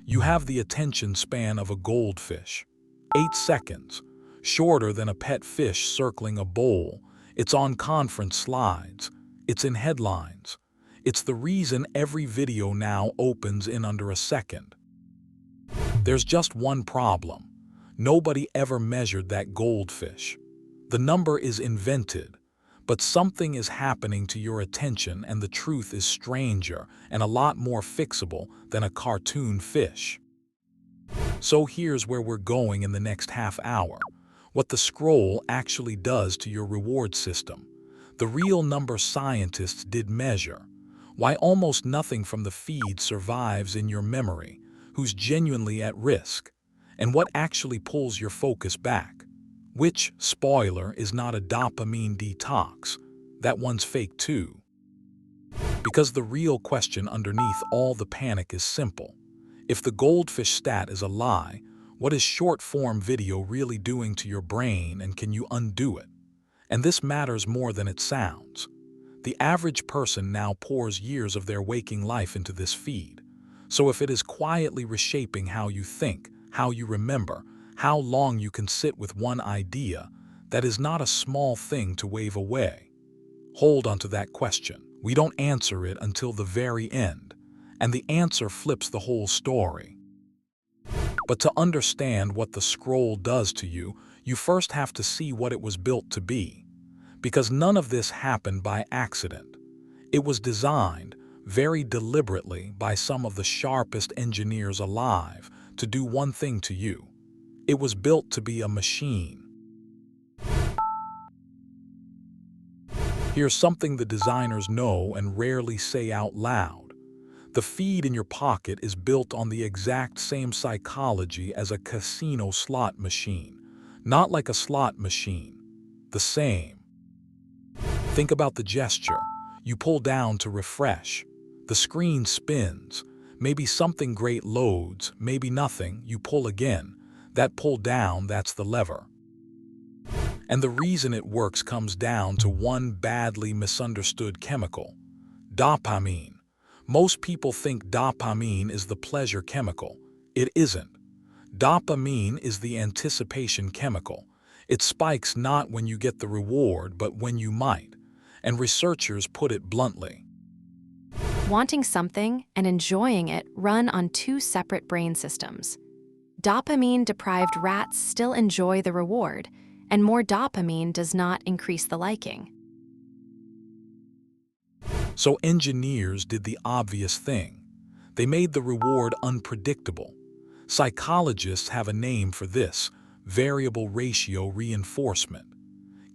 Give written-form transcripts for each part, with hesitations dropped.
You have the attention span of a goldfish. 8 seconds, shorter than a pet fish circling a bowl. It's on conference slides. It's in headlines. It's the reason every video now opens in under a second. There's just one problem. Nobody ever measured that goldfish. The number is invented, but something is happening to your attention, and the truth is stranger and a lot more fixable than a cartoon fish. So here's where we're going in the next half hour. What the scroll actually does to your reward system. The real number scientists did measure. Why almost nothing from the feed survives in your memory. Who's genuinely at risk. And what actually pulls your focus back. Which, spoiler, is not a dopamine detox. That one's fake too. Because the real question underneath all the panic is simple. If the goldfish stat is a lie, what is short-form video really doing to your brain, and can you undo it? And this matters more than it sounds. The average person now pours years of their waking life into this feed. So if it is quietly reshaping how you think, how you remember, how long you can sit with one idea, that is not a small thing to wave away. Hold on to that question. We don't answer it until the very end, and the answer flips the whole story. But to understand what the scroll does to you, you first have to see what it was built to be. Because none of this happened by accident. It was designed, very deliberately, by some of the sharpest engineers alive to do one thing to you. It was built to be a machine. Here's something the designers know and rarely say out loud. The feed in your pocket is built on the exact same psychology as a casino slot machine. Not like a slot machine. The same. Think about the gesture. You pull down to refresh. The screen spins. Maybe something great loads, maybe nothing. You pull again. That pull down, that's the lever. And the reason it works comes down to one badly misunderstood chemical. Dopamine. Most people think dopamine is the pleasure chemical. It isn't. Dopamine is the anticipation chemical. It spikes not when you get the reward, but when you might. And researchers put it bluntly. Wanting something and enjoying it run on two separate brain systems. Dopamine-deprived rats still enjoy the reward, and more dopamine does not increase the liking. So engineers did the obvious thing. They made the reward unpredictable. Psychologists have a name for this: variable ratio reinforcement.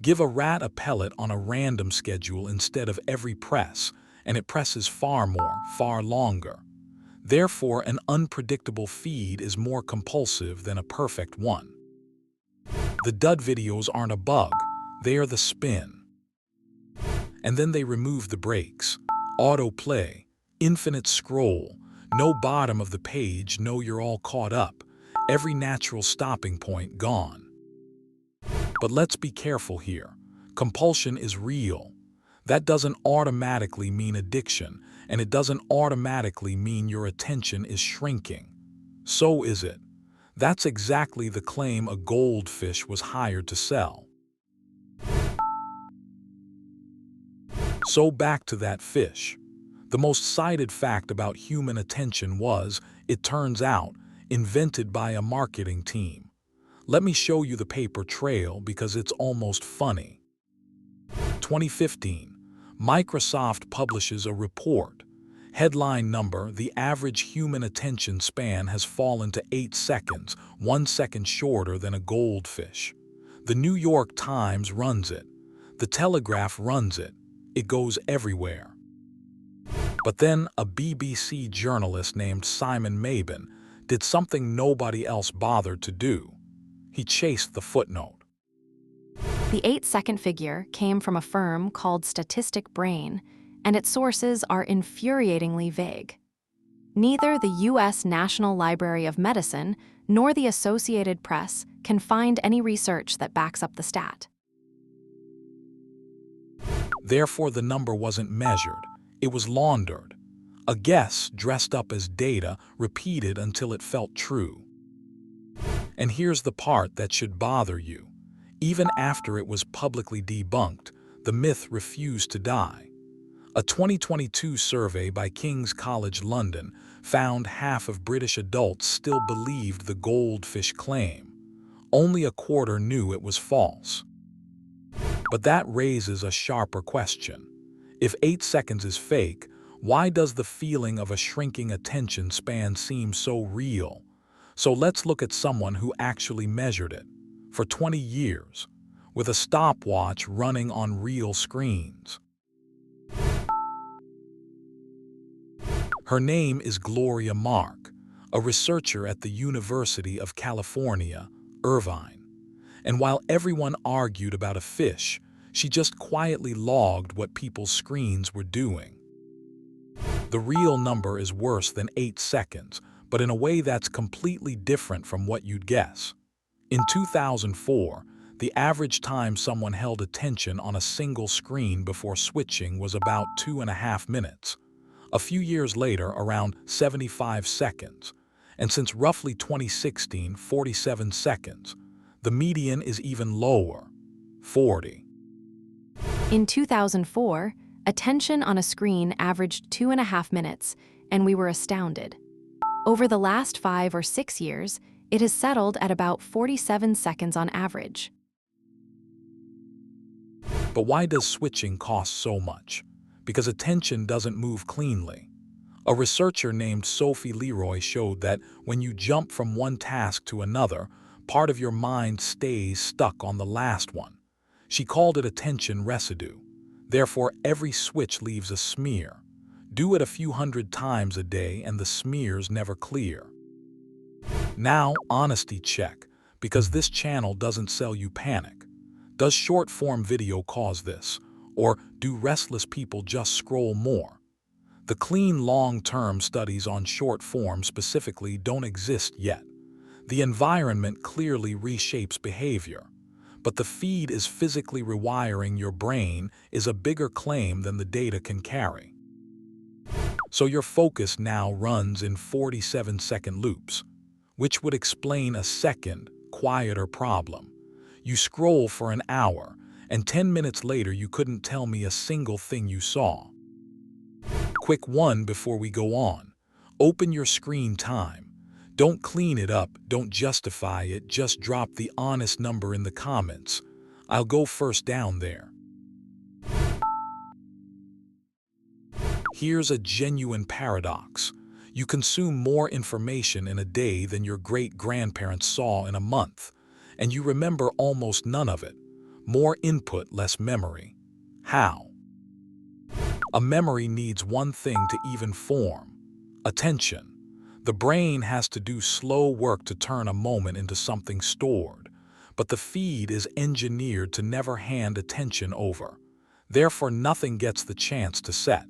Give a rat a pellet on a random schedule instead of every press, and it presses far more, far longer. Therefore, an unpredictable feed is more compulsive than a perfect one. The dud videos aren't a bug, they are the spin. And then they remove the brakes. Autoplay, infinite scroll, no bottom of the page, no you're all caught up. Every natural stopping point gone. But let's be careful here. Compulsion is real. That doesn't automatically mean addiction, and it doesn't automatically mean your attention is shrinking. So is it. That's exactly the claim a goldfish was hired to sell. So back to that fish. The most cited fact about human attention was, it turns out, invented by a marketing team. Let me show you the paper trail because it's almost funny. 2015, Microsoft publishes a report. Headline number: the average human attention span has fallen to 8 seconds, 1 second shorter than a goldfish. The New York Times runs it. The Telegraph runs it. It goes everywhere. But then a BBC journalist named Simon Mabon did something nobody else bothered to do. He chased the footnote. The 8-second figure came from a firm called Statistic Brain, and its sources are infuriatingly vague. Neither the U.S. National Library of Medicine nor the Associated Press can find any research that backs up the stat. Therefore, the number wasn't measured, it was laundered. A guess dressed up as data, repeated until it felt true. And here's the part that should bother you. Even after it was publicly debunked, the myth refused to die. A 2022 survey by King's College London found half of British adults still believed the goldfish claim. Only a quarter knew it was false. But that raises a sharper question. If 8 seconds is fake, why does the feeling of a shrinking attention span seem so real? So let's look at someone who actually measured it, for 20 years, with a stopwatch running on real screens. Her name is Gloria Mark, a researcher at the University of California, Irvine. And while everyone argued about a fish, she just quietly logged what people's screens were doing. The real number is worse than 8 seconds, but in a way that's completely different from what you'd guess. In 2004, the average time someone held attention on a single screen before switching was about 2.5 minutes. A few years later, around 75 seconds. And since roughly 2016, 47 seconds. The median is even lower, 40. In 2004, attention on a screen averaged 2.5 minutes, and we were astounded. Over the last 5 or 6 years, it has settled at about 47 seconds on average. But why does switching cost so much? Because attention doesn't move cleanly. A researcher named Sophie Leroy showed that when you jump from one task to another, part of your mind stays stuck on the last one. She called it attention residue. Therefore, every switch leaves a smear. Do it a few hundred times a day and the smears never clear. Now, honesty check, because this channel doesn't sell you panic. Does short-form video cause this? Or do restless people just scroll more? The clean long-term studies on short-form specifically don't exist yet. The environment clearly reshapes behavior. But the feed is physically rewiring your brain is a bigger claim than the data can carry. So your focus now runs in 47-second loops, which would explain a second, quieter problem. You scroll for an hour, and 10 minutes later you couldn't tell me a single thing you saw. Quick one before we go on. Open your screen time. Don't clean it up, don't justify it, just drop the honest number in the comments. I'll go first down there. Here's a genuine paradox. You consume more information in a day than your great-grandparents saw in a month, and you remember almost none of it. More input, less memory. How? A memory needs one thing to even form: attention. The brain has to do slow work to turn a moment into something stored, but the feed is engineered to never hand attention over. Therefore, nothing gets the chance to set.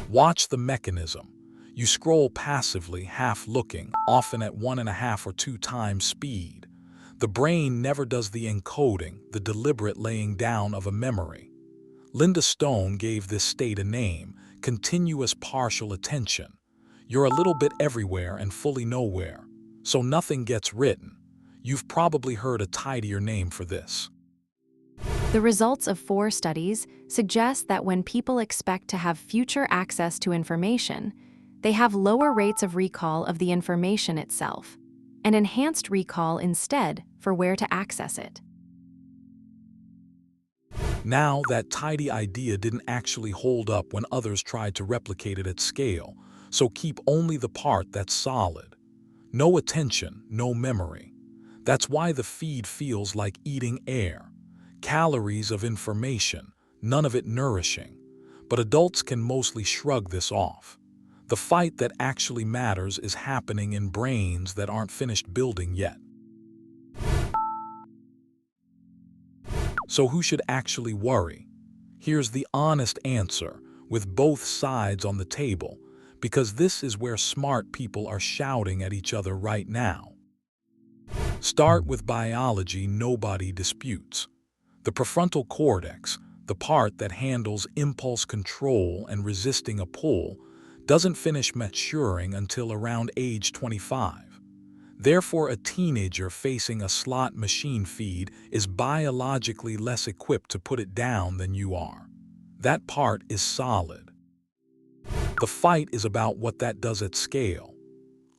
Watch the mechanism. You scroll passively, half looking, often at 1.5 or 2 times speed. The brain never does the encoding, the deliberate laying down of a memory. Linda Stone gave this state a name: continuous partial attention. You're a little bit everywhere and fully nowhere, so nothing gets written. You've probably heard a tidier name for this. The results of 4 studies suggest that when people expect to have future access to information, they have lower rates of recall of the information itself, and enhanced recall instead for where to access it. Now, that tidy idea didn't actually hold up when others tried to replicate it at scale, so keep only the part that's solid. No attention, no memory. That's why the feed feels like eating air. Calories of information, none of it nourishing. But adults can mostly shrug this off. The fight that actually matters is happening in brains that aren't finished building yet. So who should actually worry? Here's the honest answer, with both sides on the table, because this is where smart people are shouting at each other right now. Start with biology nobody disputes. The prefrontal cortex, the part that handles impulse control and resisting a pull, doesn't finish maturing until around age 25. Therefore, a teenager facing a slot machine feed is biologically less equipped to put it down than you are. That part is solid. The fight is about what that does at scale.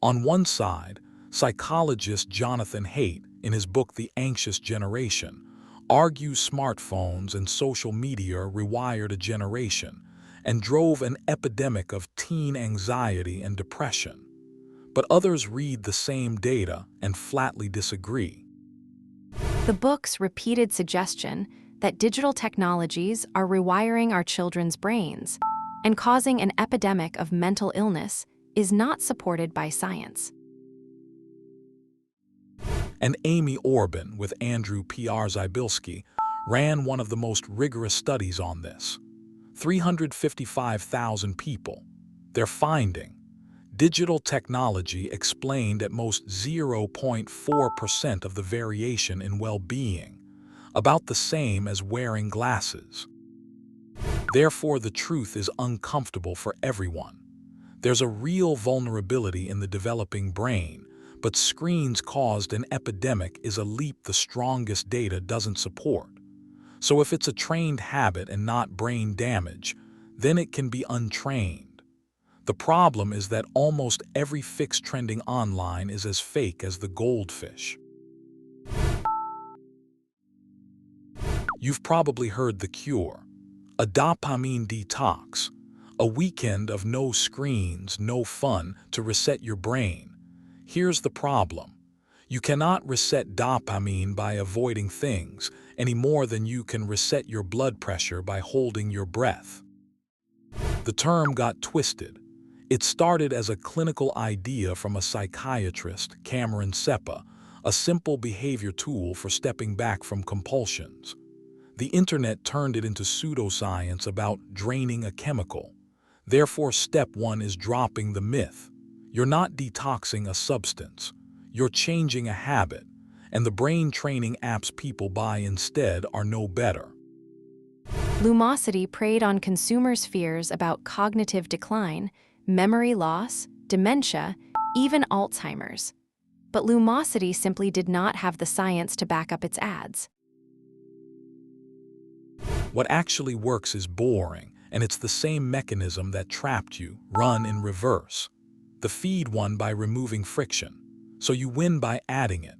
On one side, psychologist Jonathan Haidt, in his book The Anxious Generation, argues smartphones and social media rewired a generation and drove an epidemic of teen anxiety and depression. But others read the same data and flatly disagree. The book's repeated suggestion that digital technologies are rewiring our children's brains and causing an epidemic of mental illness is not supported by science. And Amy Orben, with Andrew P.R. Zybilski, ran one of the most rigorous studies on this. 355,000 people. Their finding: digital technology explained at most 0.4% of the variation in well-being, about the same as wearing glasses. Therefore, the truth is uncomfortable for everyone. There's a real vulnerability in the developing brain, but screens caused an epidemic is a leap the strongest data doesn't support. So if it's a trained habit and not brain damage, then it can be untrained. The problem is that almost every fix trending online is as fake as the goldfish. You've probably heard the cure: a dopamine detox, a weekend of no screens, no fun to reset your brain. Here's the problem: you cannot reset dopamine by avoiding things any more than you can reset your blood pressure by holding your breath. The term got twisted. It started as a clinical idea from a psychiatrist, Cameron Seppa, a simple behavior tool for stepping back from compulsions. The internet turned it into pseudoscience about draining a chemical. Therefore, step one is dropping the myth. You're not detoxing a substance. You're changing a habit, and the brain training apps people buy instead are no better. Lumosity preyed on consumers' fears about cognitive decline, memory loss, dementia, even Alzheimer's. But Lumosity simply did not have the science to back up its ads. What actually works is boring, and it's the same mechanism that trapped you, run in reverse. The feed won by removing friction, so you win by adding it.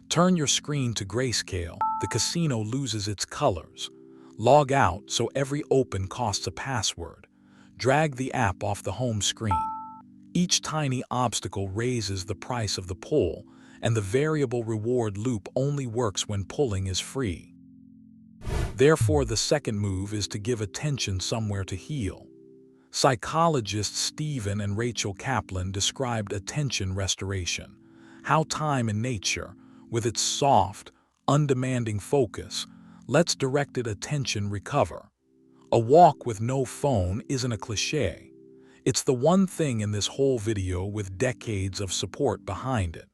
Turn your screen to grayscale, the casino loses its colors. Log out so every open costs a password. Drag the app off the home screen. Each tiny obstacle raises the price of the pull, and the variable reward loop only works when pulling is free. Therefore, the second move is to give attention somewhere to heal. Psychologists Stephen and Rachel Kaplan described attention restoration, how time in nature, with its soft, undemanding focus, lets directed attention recover. A walk with no phone isn't a cliché. It's the one thing in this whole video with decades of support behind it.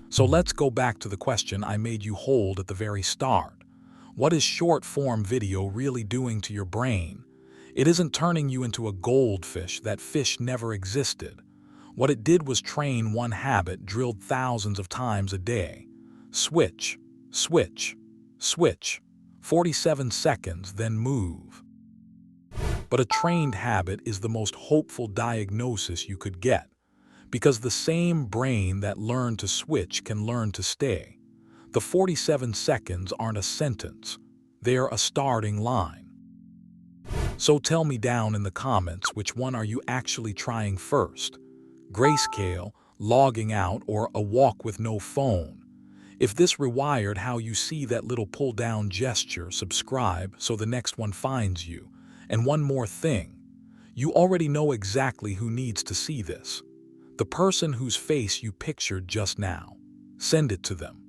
So let's go back to the question I made you hold at the very start. What is short-form video really doing to your brain? It isn't turning you into a goldfish. That fish never existed. What it did was train one habit drilled thousands of times a day. Switch, switch, switch. 47 seconds, then move. But a trained habit is the most hopeful diagnosis you could get, because the same brain that learned to switch can learn to stay. The 47 seconds aren't a sentence. They're a starting line. So tell me down in the comments, which one are you actually trying first? Grayscale, logging out, or a walk with no phone? If this rewired how you see that little pull-down gesture, subscribe so the next one finds you. And one more thing, you already know exactly who needs to see this. The person whose face you pictured just now. Send it to them.